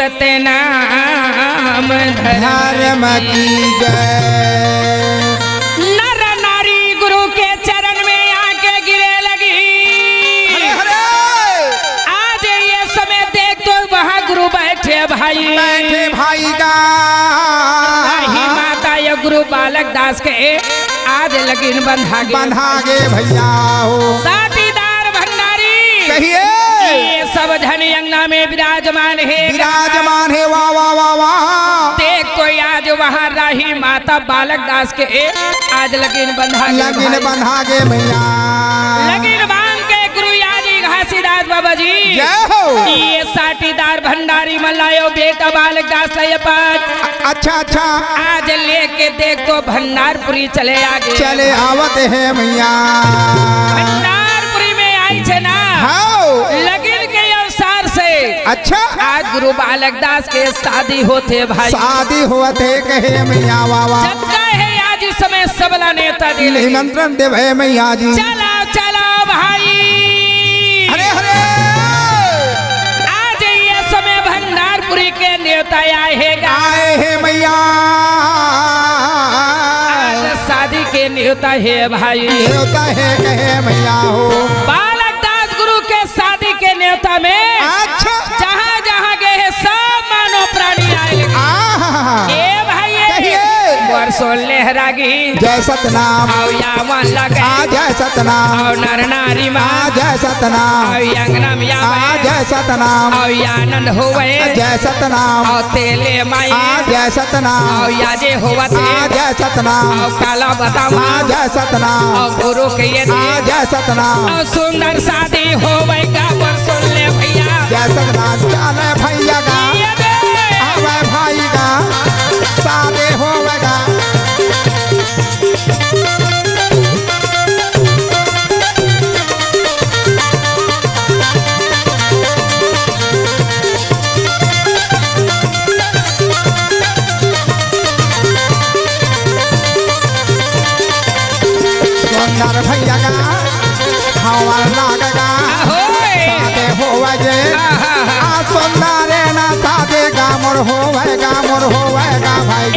सतनाम धर्म की जय। नर नारी गुरु के चरण में आके गिरे लगी। हरे हरे आज ये समय देख तो वहाँ गुरु बैठे भाई, बैठे भाई का ही माता ये गुरु बालक दास के आज लगीन बंधा गे भैया हो। साटीदार भंडारी कहिए ये सब धन अंगना में विराजमान है, विराजमान है। वाह वाह वाह वाह। देख तो आज वहाँ राही माता बालक दास के आज लगीन बंधा गे भैया। लगीन बांध के गुरु याजी घासीदास बाबा जी जय हो। ये साटीदार भंडारी मल्लायो बेटा बालक दास अच्छा अच्छा आज लेके देखो भंडारपुरी चले आगे, चले आवत है भैया। भंडारपुरी में आई छे ना हाँ लगीन के अवसर से अच्छा आज गुरु बालक दास के शादी होते भाई, शादी होते कहे मैया। वाह वाह। जब है आज इस समय सबला नेता दिल निमंत्रण दे भे मैया जी। चला चला भाई। हरे हरे आज ये समय भंडारपुरी के नेता आए है मैया। शादी के नेता है भाई, नेता है कहे मैया हो। बालक दास गुरु के शादी के नेता में अच्छा जहाँ जहाँ गए हैं सब मानव प्राणी आए ए भाई वर्षों लहरागी जय सतनाम आओ यावन लगे जय सतनाम आओ नर नारी माँ जय सतनाम आओ अंगनम या जय सतनाम आओ आनंद होवे जय सतनाम आओ तेले माई जय सतनाम आओ याजे होवत जय सतनाम आओ काला बताओ जय सतनाम आओ गुरु के ये जय सतनाम आओ सुंदर शादी होवे का वर्षों ले भैया जय सतनाम। चले भैया का आवे भाई का शादी होवेगा। सुंदर भैया का हवा लागेगा शादी होवे सुंदर ना शादी का मोर होवेगा भाई।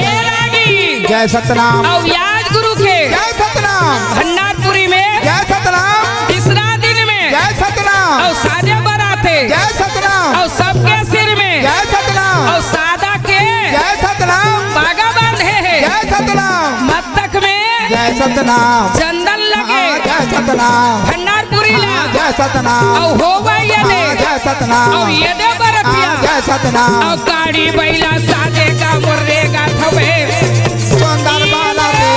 जय सतनाम याद गुरु के जय सतनाम भंडारपुरी में जय सतनाम तीसरा दिन में जय सतनाम और सादे बराते जय सतनाम और सबके सिर में जय सतनाम और सादा के जय सतनाम बागा बांधे हैं जय सतनाम मस्तक में जय सतनाम चंदन लगे जय सतनाम भंडारपुरी ला जय सतनाम और होवा यदे जय सतनाम और यदे बरतिया जय सतनाम और गाड़ी बैला सादे का मुर्रेगा थवे सुंदर बाला से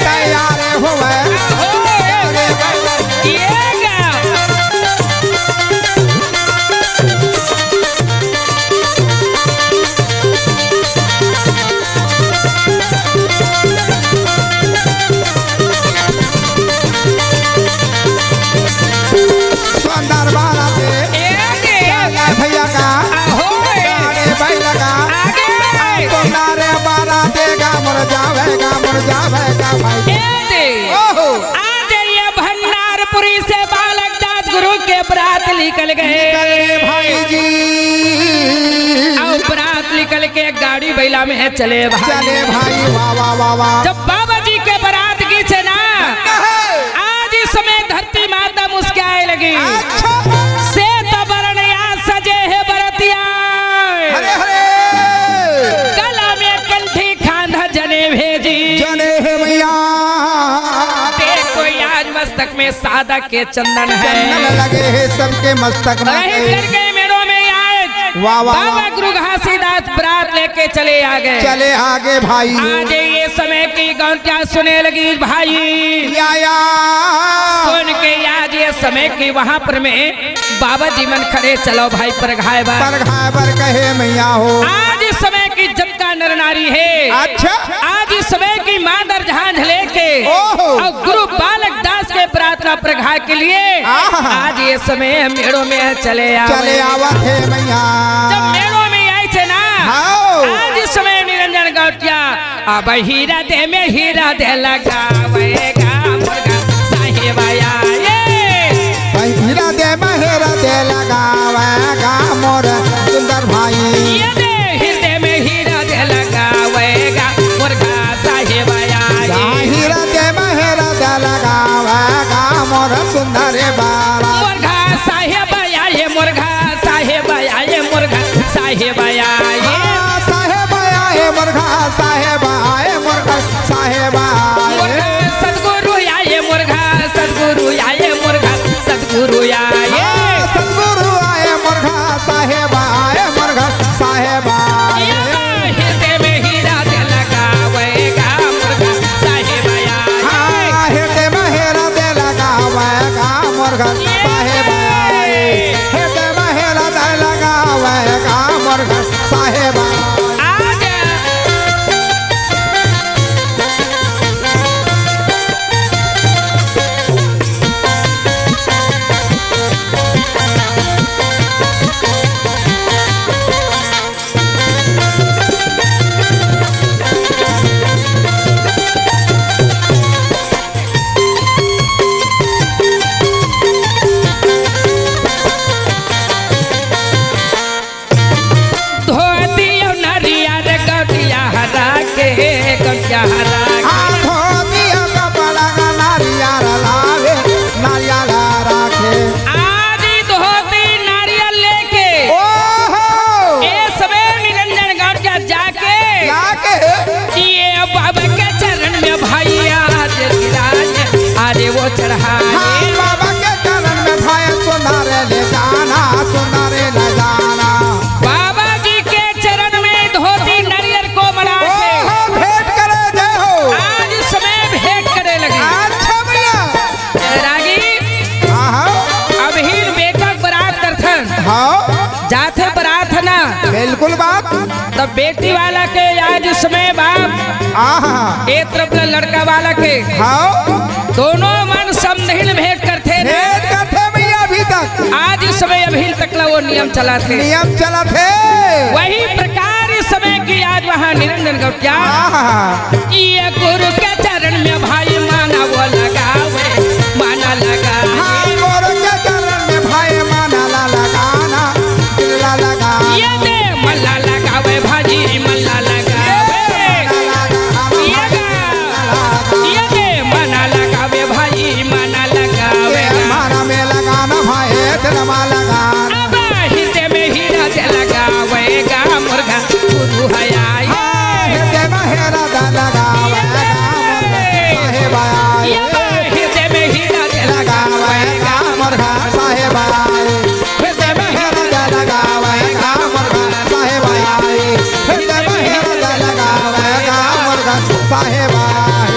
तैयार होवे सुंदर बाला से भैया का बैला का सुंदर बाला देगा मुर जावेगा भाई। आज ये भंडारपुरी से बालक दास गुरु के बरात निकल गए भाई जी। और बरात निकल के गाड़ी बैला में चले चले भाई। वाह वाह वाह वाह। जब बाबा जी के बरात की चना आज इस समय धरती माता मुस्काए लगी से तबरण याद सजे है बरतिया हरे हरे गला में कंठी खांधा जने भेजी जने है भैया। देखो आज मस्तक में सादा के चंदन है लगे है सबके मस्तक में करके मेरों में आए वाह वाह बाबा गुरु घासीदास बरात लेके चले आगे भाई। आज ये समय की गौंटिया सुने लगी भाई या सुन के आज ये समय की वहाँ पर में बाबा जी मन खड़े चलो भाई पर घाय पर कहे मैया हो। आज इस समय की जब का नर नारी है अच्छा आज इस समय की मादर जहां लेके और गुरु बालक दास के प्रार्थना प्रघा के लिए आज ये समय मेड़ों में चले आवत है मैया। जब मेड़ों में आए थे ना आज इस समय निरंजन गौटिया अब हीरा दे में हीरा दे लगावेगा मुर्गा साहिब आया हीरा दे में हीरा दे लगावेगा मोर सुंदर भाई। बाबा के चरण में भैया अरे वो चढ़ाए हाँ बाबा के चरण में भाई सुनारे ले जाना सुनारे ले जाना। बाबा जी के चरण में धोती नारियल को मना के भेंट करे जय हो। आज समय भेंट करे लगे। अच्छा भैया रागी हाँ अभी बेटा बरात दर्शन हाँ जाते बरात ना बिल्कुल बात। तब बेटी वाला के आज समय बाप हाँ एक तरफ लड़का वाला के हाँ दोनों मन समधिन भेंट करते भेंट करते भैया अभी तक। आज इस समय अभी तक वो नियम चला थे नियम चला थे वही प्रकार इस समय की आज वहाँ निरंजन गौटिया ये गुरु के चरण में भाई माना वो लगावे माना लगा गुरु के चरण में भाई माना लगाना दिला लगा ये दे मल्ला लगावे भाजी मल्ला लगावे ये दे मना लगावे भाई मना लगावे माना में लगाना भाई दिलवा लगाना। अब हिते में हीरा से लगावेगा मुर्गा गुरु हया हृदय में हेरा दा लगावेगा साहेब आए। हिते में हीरा से लगावेगा मुर्गा साहेब आए। हृदय में हेरा दा लगावेगा मुर्गा साहेब आए। हृदय में हेरा दा लगावेगा मुर्गा साहेब आए।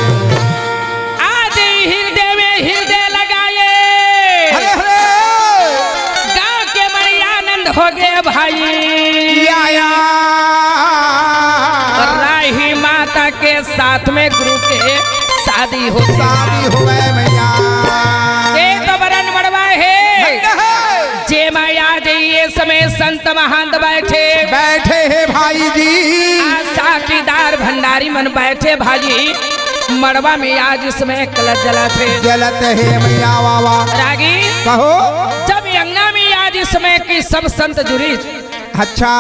आज हृदय में हृदय लगाए हरे हरे गाँव के मन आनंद हो गए भाई या राही माता के साथ में गुरु के शादी हो शादी हो गए मैया तो बरन मड़वा है जे माया जी ये समय संत महंत बैठे बैठे हैं भाई जी। आज साक्षीदार भंडारी मन बैठे भाजी मड़वा में आज इसमें कलश जलाते जलत है मैया बाबा रागी कहो। जब यंगा में आज इसमें की सब संत जुड़ी अच्छा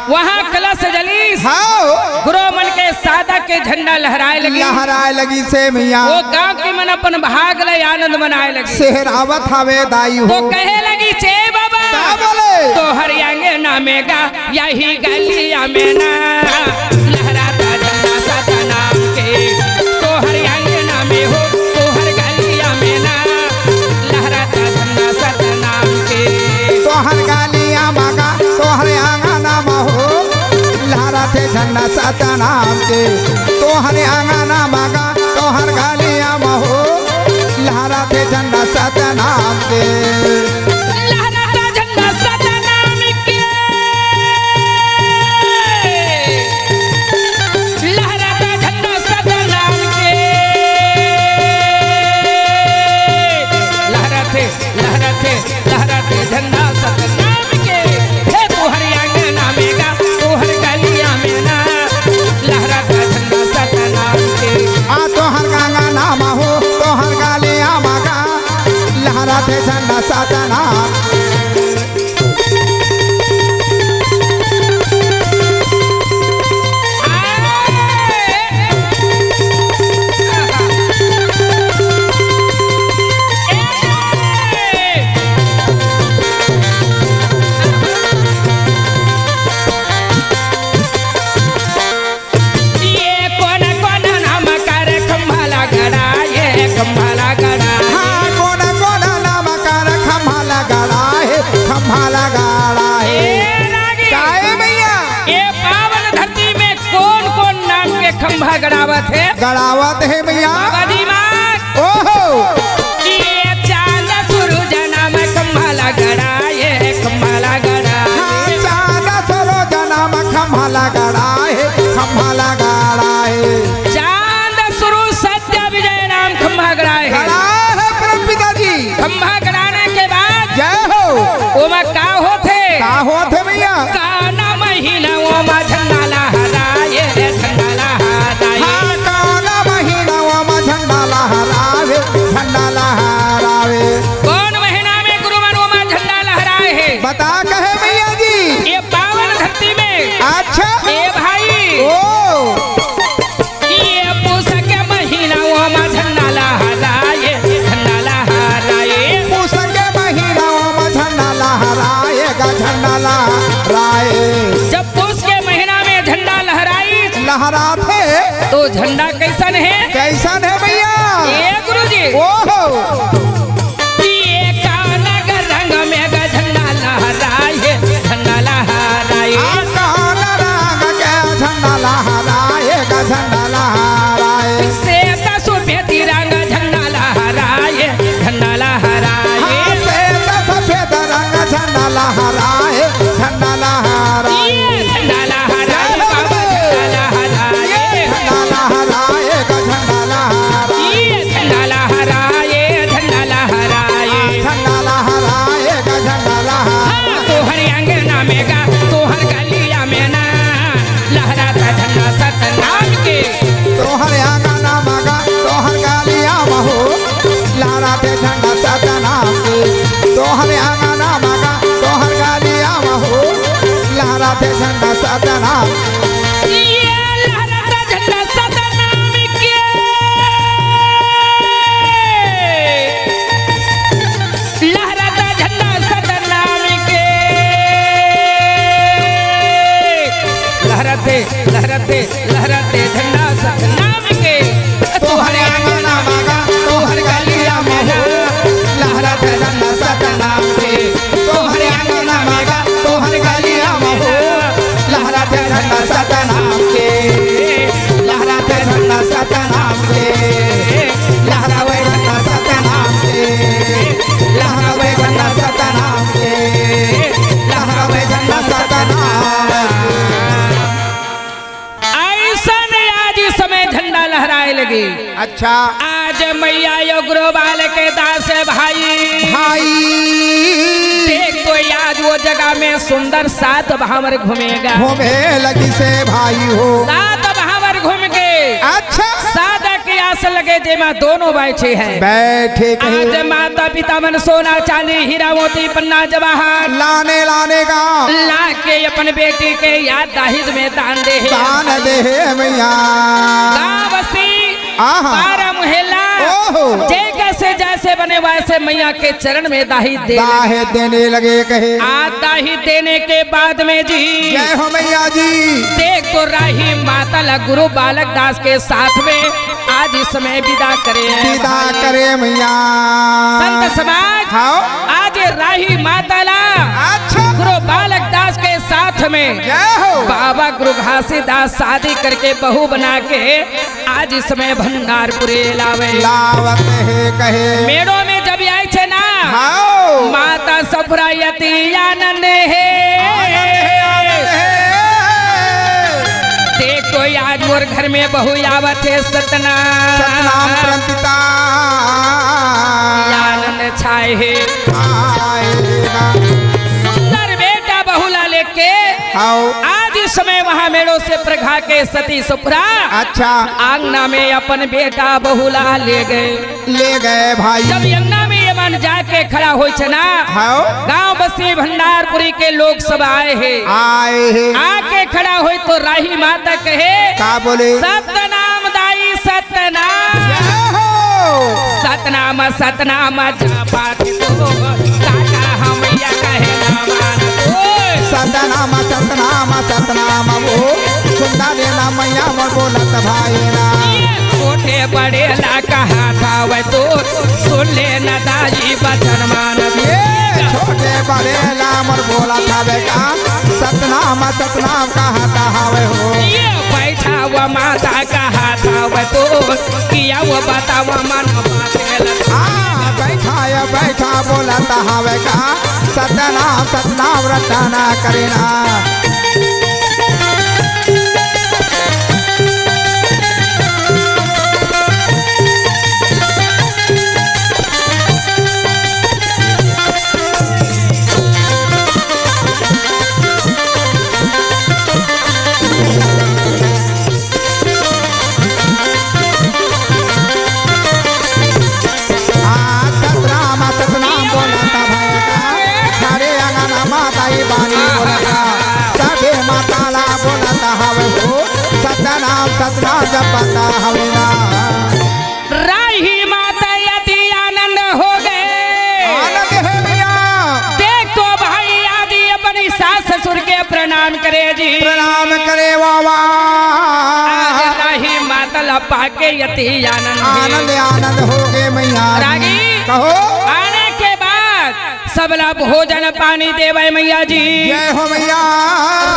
वहाँ कलश जली हाँ गुरु मन के सादा के झंडा लहराए लगी लहराए लगी से मैया वो गांव के मन अपन भाग ले आनंद मनाए लगी सेहरावत हवे दाई हो तो कहे लगी चे बाबा क्या बोले तो हरियांगे नामेगा यही गलिया में ना लहराता झंडा सता नाम के तो हरियांगे नामे हो तो हर गलिया में ना लहराता झंडा सता नाम के तोहर गालिया मागा तोहर आंगना हो लहराते झंडा सता नाम के तोहर आंगना मागा तोहर गालिया हो लहराते झंडा सता नाम के लहराता झंडा सता नाम के लहराता झंडा सता नाम के लहराते लहराते लहराते झंडा सता नाम के हे तू हरियाणा नामेगा तू हर गलिया में ना लहराता झंडा सता नाम के आ तोहर गंगा नाम हो तोहर गालिया मागा लहराते झंडा सता नाम हाँ कोना कोना नाम कर खम्भाला गड़ा है खम्भाला गड़ा है काहे मैया ये पावन धरती में कौन कौन नाम के खंभा गड़ावत है गड़ावत है मैया बदीमान ओहो ये चांद सूरज नाम खंभा गड़ा ये खंभा गड़ा हाँ चांद सरोज नाम खम्भाला गड़ा है खम्भाला गड़ा है चांद सूरज सत्य विजय नाम खंभा गड़ा है गड़ा है परम पिताजी खंभा गड़ाने के बाद जय हो ओमा का होते का होते मैया काना महीना ओमा झंडा लहराए झंडा लहराए हाँ काना महीना में झंडा लहरावे झंडा लहरावे कौन महीना में गुरु मन ओमा झंडा लहराए है बता कहे मैया जी ये पावन धरती में अच्छा ए भाई ओ ये पूस के महीना ओमा झंडा लहराए झंडा लहराए पूस के महीना में झंडा लहराएगा झंडा लहराए लहराते तो झंडा कैसन है? कैसन है भैया? ए गुरुजी, ओहो ये काला रंग में झंडा लहराए, झंडा लहराए। काला रंग के झंडा लहराए, झंडा लहराए। श्वेत सफेद रंग झंडा लहराए, झंडा लहराए। श्वेत सफेद रंग झंडा लहराए, झंडा लहराए। झंडा लहराए बाबा, झंडा लहराए, झंडा लहराए, झंडा लहराए। झंडा लहराए, झंडा लहराए। झंडा लहराए, झंडा लहराए। तोहर अंगना में गा, तोहर गलिया में ना, लहराता झंडा सतनाम के। तोहर आंगना मगा तोहर गालिया महो लहराते झंडा सतनाम के। तोहर आंगना मगा तोहर गालिया महो लहराते झंडा सतनाम। ये लहराता झंडा सतनाम के। लहराता झंडा सतनाम के। लहराते लहराते लहराते झंडा सतनाम के। तोहर आंगना मगा तोहर गालिया महो लहराते झंडा सतनाम के। तोहर आंगना मगा तोहर गालिया महो लहराते झंडा सतनाम के। लहराते झंडा सतनाम के। लहरावे झंडा सतनाम के। लहरावे झंडा सतनाम के। लहरावे झंडा सतनाम। ऐसन आज समय झंडा लहराए लगी। अच्छा आज मैया यो गुरुबाल के दास भाई भाई देख तो आज वो जगह में सुंदर सात भावर घूमेगा। घूमे लगी से भाई हो। सात भावर घूम के अच्छा सादा की आस लगे जेमा दोनों बैठे हैं। बैठे आज कहीं माता पिता मन सोना चांदी हीरा मोती पन्ना जवाहर लाने का ला के अपन बेटी के याद दाहिज में दान दे। दान दे मैया। गावसी आहा। बारह मुहल्ला ओहो। जैसे जैसे बने वैसे मैया के चरण में दाही दे दाहे देने लगे कहे। आज दाही देने के बाद में जी जय हो मैया जी। देख तो राही माता ला गुरु बालक दास के साथ में आज इस समय विदा करे। विदा करे मैया। संत समाज हाँ आज राही माता ला अच्छा गुरु बालक दास के साथ में जय हो। बाबा गुरु घासीदास शादी करके बहू बना के आज इस समय भंडारपुरे लावे। लावत है कहे। मेड़ो में जब आए छे ना हाँ माता सफरायती आनंद है। देख तो आज मोर घर में बहू आवत है सतनाम सतनाम प्रणतिता आनंद छाए है। आएगा। सुंदर बेटा बहुला लेके आओ आज इस समय वहाँ मेड़ो से प्रखा के सती सुपरा अच्छा आंगना में अपन बेटा बहुला ले गए। ले गए भाई। जब अंगना में ये मन जाके खड़ा हो ना हाँ गांव बस्ती भंडारपुरी के लोग सब आए हैं। आए हैं। आके खड़ा हो तो राही माता कहे का बोले? सतनाम दाई सतनाम जय हो। सतनाम सतनाम जापात तो काका हमैया कहे ना मानत। ओए सतनाम सतनाम सतनाम वो सुंदर देना मैया मन बोलत भाई ना। छोटे बड़े ला कहा था वह तो सुन ले न दाई बचन मानत। ये छोटे बड़े लामर बोला था बेका सतनाम सतनाम कहा था हवे हो। ये बैठा हुआ माता कहा था वह तो किया वो बतावा मन बात गलत। हाँ बैठा बोला था हवे का सतनाम सतनाम रटना करेना। सतनाम सतनाम बोला था भाई का सारे अंगना माता ही बानी बोला था सभी माता ला बोला था हवे हो। सतनाम सतनाम जपता हवे ना। राही माता यदि आनंद हो गए। आनंद है भैया। देख तो भाई आदि अपनी सास ससुर के प्रणाम करे जी। प्रणाम करे बाबा। हमला पाके यति आनंद आनंद आनंद हो गए मैया रागी कहो आने के बाद सबला भोजन पानी देवे मैया जी। जय हो मैया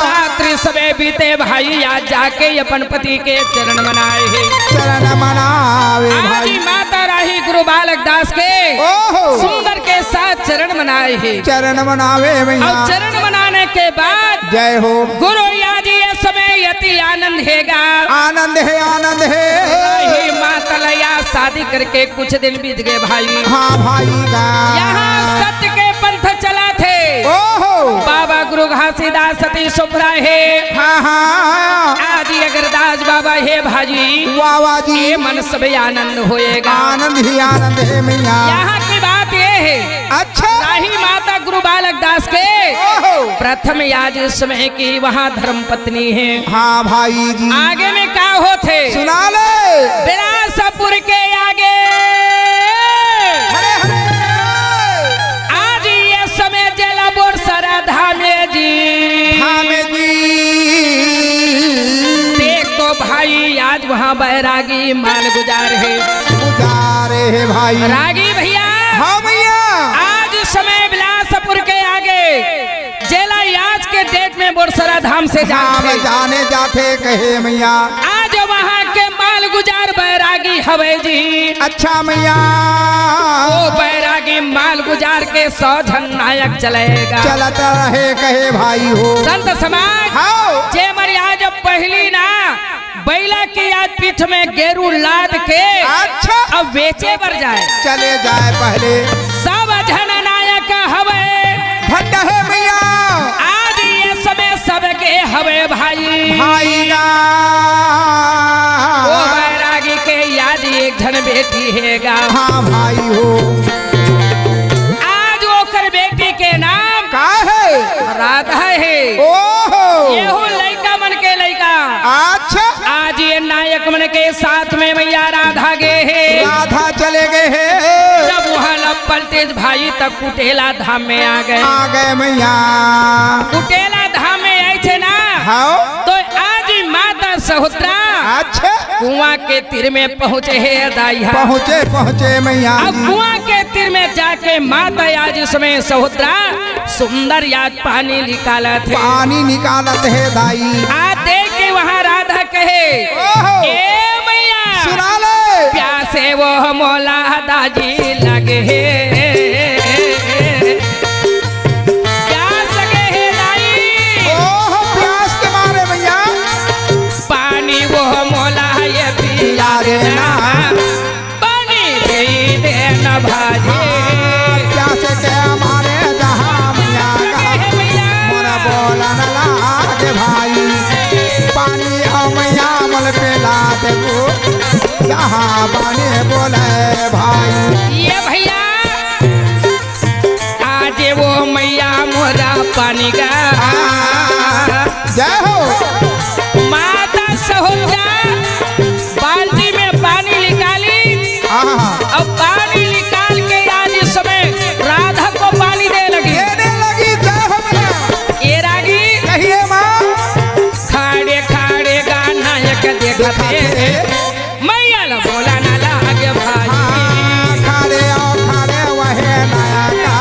रात्रि सबे बीते भाई आज जाके अपन पति के चरण मनाए है। चरण मनावे आज भाई माता राही गुरु बालक दास के ओहो सुंदर के साथ चरण मनाए है। चरण मनावे मैया और चरण मनाने के बाद जय हो गुरु याद ये समय यति आनंद हैगा। आनंद है राही माता लया शादी करके कुछ दिन बीत गए भाई। हाँ भाई गा यहाँ सत्य के पंथ चला थे। ओहो बाबा गुरु घासीदास सती सुभरा है। हाँ हाँ आदि अगरदास बाबा है भाजी। वाह जी ये मन सब आनंद होएगा। आनंद ही आनंद है मैया यहाँ की बात ये है अच्छा राही माता गुरु बालक दास के ओहो प्रथम याज समय की वहाँ धर्म पत्नी है। हाँ भाई जी आगे में क्या होते सुना ले बिलासपुर के आगे हरे हरे आज ये समय जेला बोर सरा धामे जी धामे जी देख तो भाई आज वहाँ बैरागी माल गुजार है। गुजारे है भाई रागी भैया हाँ भैया आज समय बिलासपुर के आगे जेला याज के डेट में बोरसरा धाम से जाते जाने जाते कहे मैया आज वहाँ के माल गुजार बैरागी हवे जी। अच्छा मैया वो बैरागी माल गुजार के 100 जन नायक चलेगा। चलता रहे कहे भाई हो संत समाज हाँ जे मरिया जब पहली ना बैला की आज पीठ में गेरू लाद के अच्छा अब बेचे पर जाए चले जाए पहले 100 जन नायक हवे ठंडा है मैया आज ये समय सबके हवे भाई। भाई गा वो बैरागी के याद एक जन बेटी हैगा। हाँ भाई हो आज ओकर बेटी के नाम का है राधा है। ओहो ये हो लड़का मन के लड़का अच्छा आज ये नायक मन के साथ में मैया राधा गे है। राधा चले गए हैं जब वहाँ पलटेज भाई तक कुटेला धाम में आ गए मैया कुटेला धाम में आए थे ना हाँ तो आज माता सहोत्रा अच्छा कुआं के तीर में पहुँचे है दाइया। पहुँचे मैया अब कुआं के तीर में जाके माता आज इसमें सहोत्रा सुंदर याद पानी निकाला थे। पानी निकालत है दाई आज देख के वहाँ राधा कहे ओहो ए मैया सुना ले प्यासे वो मोला दाजी लगे प्यास लगे है दाई। ओहो प्यास के मारे मैया पानी वो मोला ये पिया देना पानी दे देना भाजी। प्यास के मारे जहाँ मैया मन बोला न लागे भाई पानी आओ मैया मल पेला देखो जहाँ पानी बोले भाई। ये भैया आज वो मैया मोरा पानी का जय हो माता सहोत्रा बाल्टी में पानी निकाली अब पानी निकाल के आज इस समय राधा को पानी दे लगी जय हो मैया ये रागी कहिए माँ खाड़े खाड़े गाना एक देखते मैया ला बोला ना लागे भाई। खाड़े वहे नया का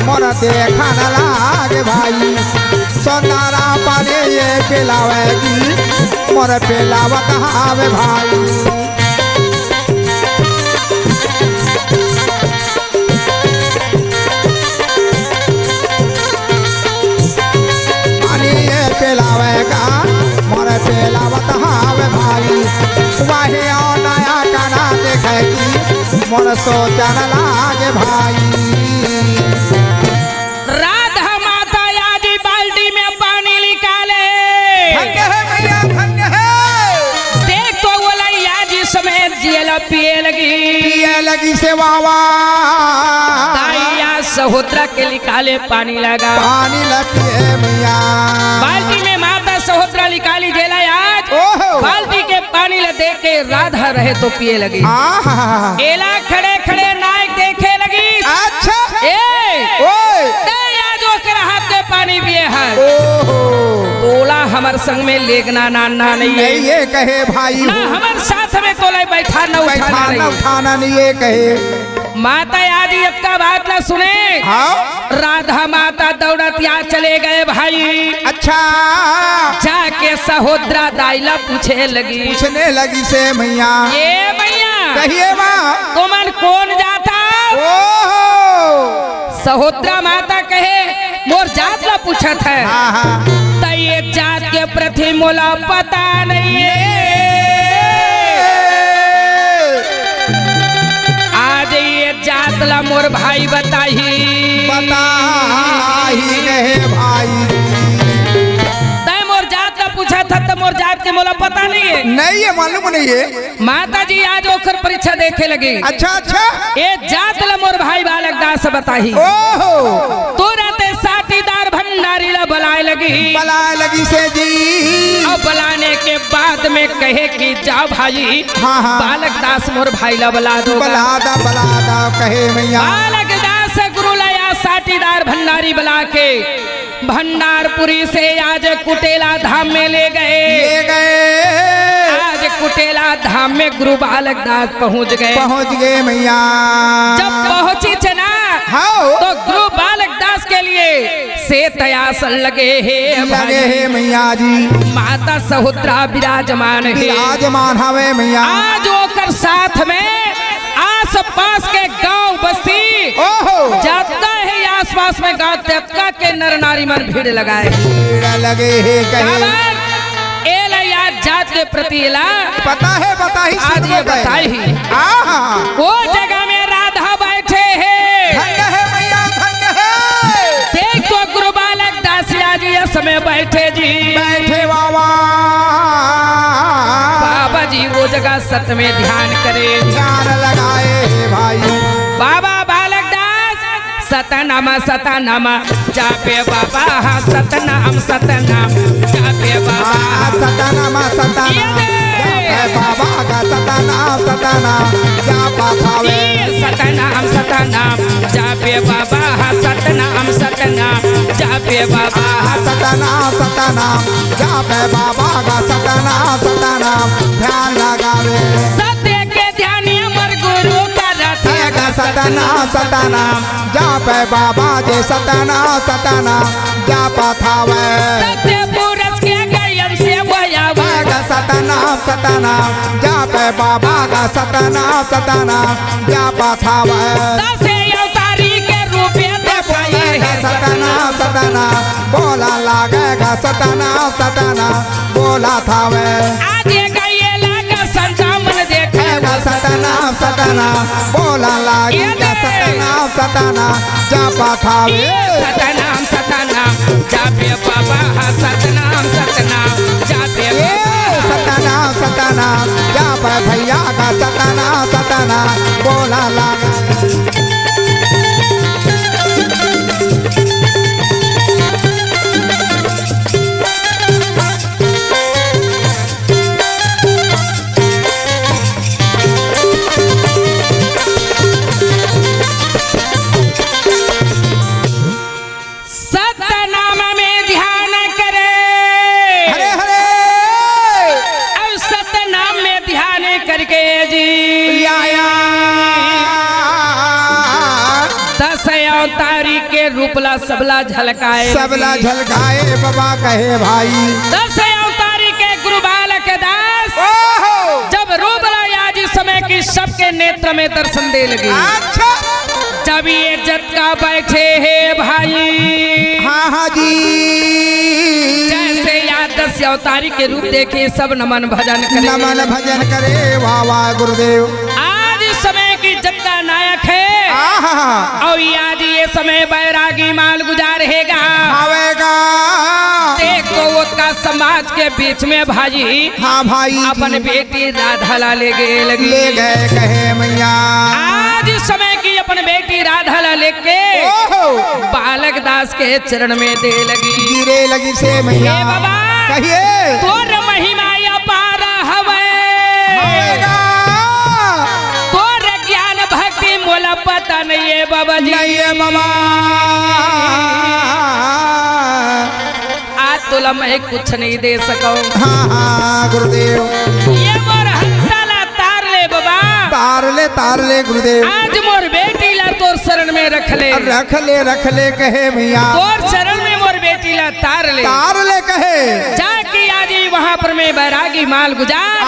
मोर देखा न लागे भाई सोनारा पानी ये पिलावेगी मोर पिलावत हावे भाई। पानी ये पिलावेगा मोर पिलावत हावे भाई वही नया काना देखेगी मोर सोचन लागे भाई। राधा माता आज बाल्टी में पानी निकाले देख तो बोला आज इस समय जियला पिए लगी से वावा ताइया सहोत्रा के निकाले पानी लगा पानी लगे मैया बाल्टी में माता सहोत्रा निकाली जेला आज ओहो बाल्टी के पानी ले दे के राधा रहे तो पिए लगी। एला खड़े खड़े नायक देखे लगी अच्छा ए ओए आज ओकर हाथ के पानी पिए है ओहो तो तोला हमार संग में लेगना नाना नहीं है, नहीं ये कहे भाई ना हमार साथ में तोला बैठा न उठाना बैठाना नहीं। उठाना नहीं ये कहे। माता आदि अब का बात ना सुने, हाँ राधा माता दौड़त या चले गए भाई। अच्छा जाके सहोदरा दाइला पूछे लगी, पूछने लगी से मैया, ये मैया कहिए माँ, तुमन कौन जाता? ओहो सहोदरा माता कहे मोर जात ला पूछत है। हाँ हाँ त ये जात के प्रति मोला पता नहीं है, आज ये जात ला मोर भाई बताही। बता ही गए भाई, तय मोर जात ला पूछा था तो मोर जात के मोला पता नहीं है। नहीं है मालूम नहीं है। माता जी आज ओकर परीक्षा देखे लगी। अच्छा अच्छा ये जात ला मोर भाई बालक दास बताही। ओहो तो रहते साथीदार भंडारी ला बुलाए लगी, बला लगी से जी, और बुलाने के बाद में कहे कि जाओ भाई हाँ हाँ बालक दास मोर भाई ला बुला दो। बलादा कहे मैया, बालक दास गुरु लया साथीदार भंडारी बुला के भंडारपुरी से आज कुटेला धाम में ले गए। ले गए, आज कुटेला धाम में गुरु बालक दास पहुंच गए मैया। जब पहुंची चना हाँ तो गुरु बालक दास के लिए से तयासन लगे है मैया जी, माता सहोदरा विराजमान है। विराजमान हवे मैया। आज ओकर साथ में आस पास के गांव बस्ती ओहो जाता है, आसपास में गांव तबका के नर नारी मन भीड़ लगाए। भीड़ लगे है कहे, एला याद जात के प्रति एला पता है बता ही आज ये बताई ही। वो जगह में राधा बैठे हैं, धन्य है मैया धन्य है। देख तो गुरु बालक दासिया जी इस समय बैठे जी, बैठे बाबा, बाबा जी वो जगह सत में ध्यान करे। ध्यान लगाए है भाई, बाबा बालक दास सतनाम जापे बाबा सतनाम जापे बाबा सतनाम जापे बाबा का सतनाम जापा थावे, सतनाम जापे बाबा सतनाम जापे बाबा सतनाम जापे बाबा का सतनाम ध्यान लगावे। सत्य के ध्यान अमर गुरु का रथ सतनाम जापे बाबा जे सतनाम जापा थावे, सत्य पुरुष के गायन से वयावे। सतनाम जापे बाबा का सतनाम जापा थावे, दसे अवतारी के रूप में देखाई है। सतनाम बोला लागेगा सतनाम बोला थावे, आज ये गाये लागा संसामन देखेगा। सतनाम बोला लागेगा सतनाम जापा थावे, सतनाम जापे बाबा सतनाम जापे सतनाम जापे भैया का सतनाम बोला लागा। सतनाम में ध्यान करे, हरे हरे अब सतनाम में ध्यान करके जी आया, दस अवतारी के रूपला सबला झलकाए। सबला झलकाए बाबा कहे भाई, दस अवतारी के गुरु बालक दास ओहो जब रूपला आज समय की सबके नेत्र में दर्शन दे लगी। अच्छा जब ये जटका बैठे हैं भाई, हाँ हाँ जी, जैसे याद दस अवतारी के रूप देखे सब नमन भजन करे। नमन भजन करे वाह वाह गुरुदेव। आज इस समय की जटका नायक है, आहा और आज ये समय बैरागी माल गुजारेगा। आवेगा, देखो वो का समाज के बीच में भाई हाँ भाई अपन बेटी राधा ला ले गए ले गए कहे मैया। आज इस समय की अपन बेटी राधा ला लेके ओहो बालक दास के चरण में दे लगी। गिरे लगी से मैया, हे बाबा कहिए तोर महिमा अपार हवे, आवेगा, तोर ज्ञान भक्ति मोला पता नहीं है बाबा जी। नहीं है मामा, आज तुला मैं कुछ नहीं दे सकूं। हाँ हाँ गुरुदेव। ये मोर हंसाला तार ले गुरुदेव। आज मोर बेटी ला तोर शरण में रख ले कहे भैया। तोर शरण में मोर बेटी ला तार ले कहे। जाके आज वहाँ पर मैं बैरागी माल गुजार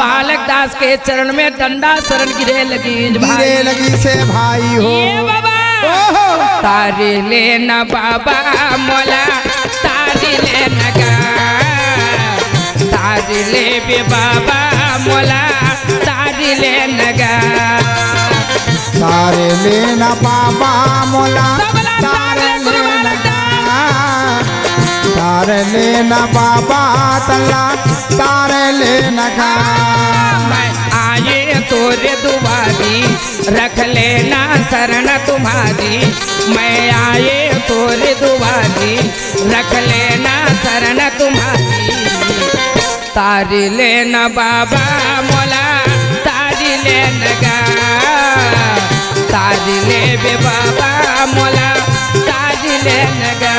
बालक दास के चरण में डंडा शरण गिरे लगी से भाई हो। ये बाबा तारे लेना बाबा मोला तारे लेना गा तारे ले बे बाबा मोला तारे लेना गा तारे लेना बाबा मोला तारे लेना तारे लेना बाबा तल्ला तारे लेना गा। मैं आए तोरे दुआरी रख लेना शरण तुम्हारी। मैं आए तोरे दुआरी रख लेना शरण तुम्हारी। तारी लेना बाबा मोला तारी लेना गा तारी ले बे बाबा मोला तारी लेना गा।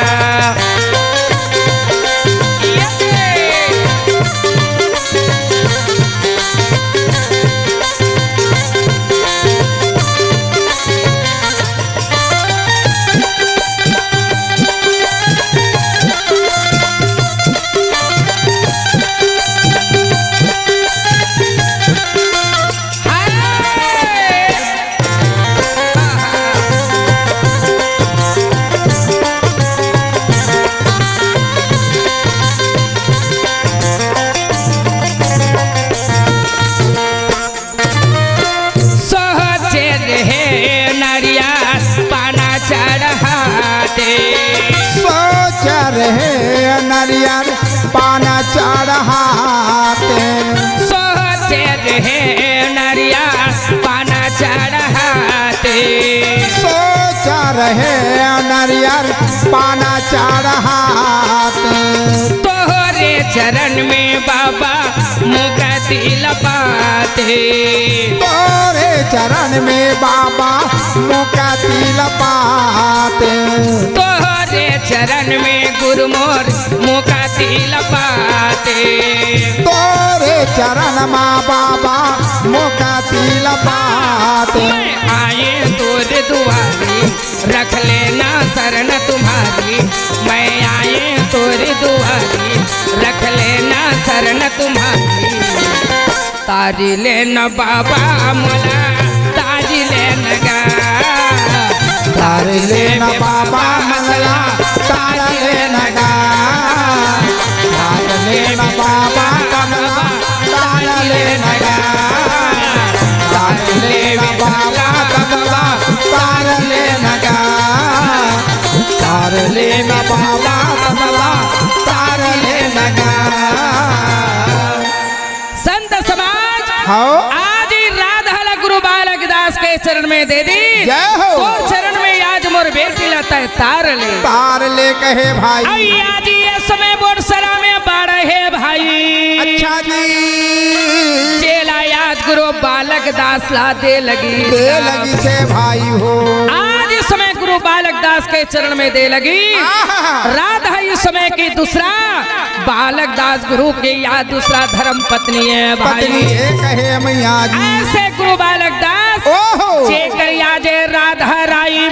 नरियर पाना चढ़ाते सोचे रहे नरिया पाना चढ़ाते सोच रहे नरियर पाना चढ़ाते। तोहरे चरण में बाबा मुक्ति लपाते तोरे चरण में बाबा मुक्ति लपाते। तोहरे चरण में गुरु मोर मुक्ति लपाते। तोरे चरण माँ बाबा मुक्ति लपाते। मैं आए तोरे दुआरी रख लेना शरण तुम्हारी। मैं आए तोरे दुआरी रख लेना शरण तुम्हारी। तारी लेना बाबा मोला तारी लेना गा तारी लेना बाबा मोला तारी लेना गा तारी लेना बाबा कमला तारी लेना गा तारी लेना बाबा कमला तारी लेना गा तारी लेना बाबा कमला तारी लेना गा। संत समाज हाँ आज राधा गुरु बालक दास के चरण में दे दी। जय हो। तो चरण में आज मोर बेटी लता है तार ले कहे भाई। आज ये समय बोरसरा में बाड़ा है भाई। अच्छा जी चेला आज गुरु बालक दास ला दे लगी से भाई हो। आज इस समय गुरु बालक दास के चरण में दे लगी। राधा इस समय की दूसरा बालक दास गुरु के या दूसरा धर्म पत्नी है भाई। कहे मैया जी ऐसे गुरु बालक दास चेकर याजे राधा राई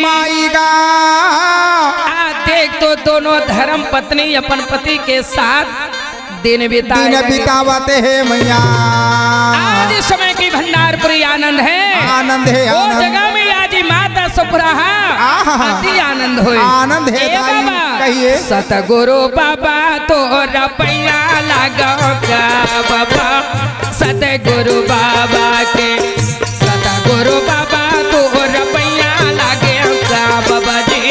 माई गा। देख तो दोनों धर्म पत्नी अपन पति के साथ दिन बितावते है मैया। आज इस समय की भंडारपुरी आनंद है वो जगह में आज माता सुप्रहा अति आनंद हो आनंद है कहिए। सतगुरु बाबा तो रपैया लगा बाबा सतगुरु बाबा के सतगुरु बाबा तो रपैया लगे बाबा जी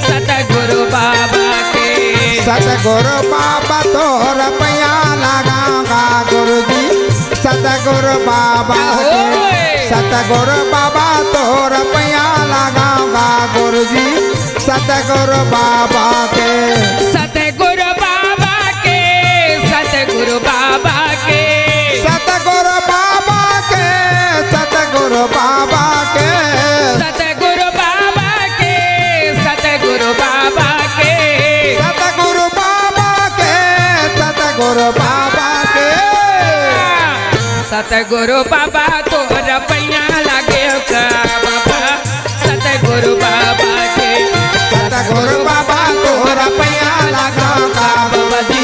सतगुरु बाबा के सतगुरु बाबा तो रपैया लगाऊंगा गुरु जी सतगुरु बाबा के सतगुरु बाबा तो रपैया लगाऊंगा गुरु जी सतगुरु बाबा के सतगुरु बाबा के सतगुरु बाबा के सतगुरु बाबा के सतगुरु बाबा के सतगुरु बाबा के सतगुरु बाबा के सतगुरु बाबा तोर पैया लागे का बाबा सतगुरु बाबा के सतगुरु बाबा तोर पैया लगा का बाबा जी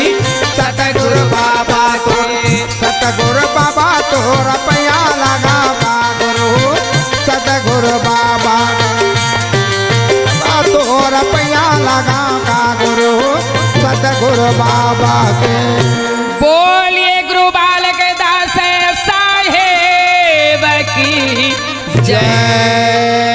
सतगुरु बाबा तो सतगुरु बाबा तोर पैया लगा का गुरु सतगुरु बाबा तोर पैया लगा का गुरु सतगुरु बाबा के बोलिए गुरु बालक दास साहेब की जय।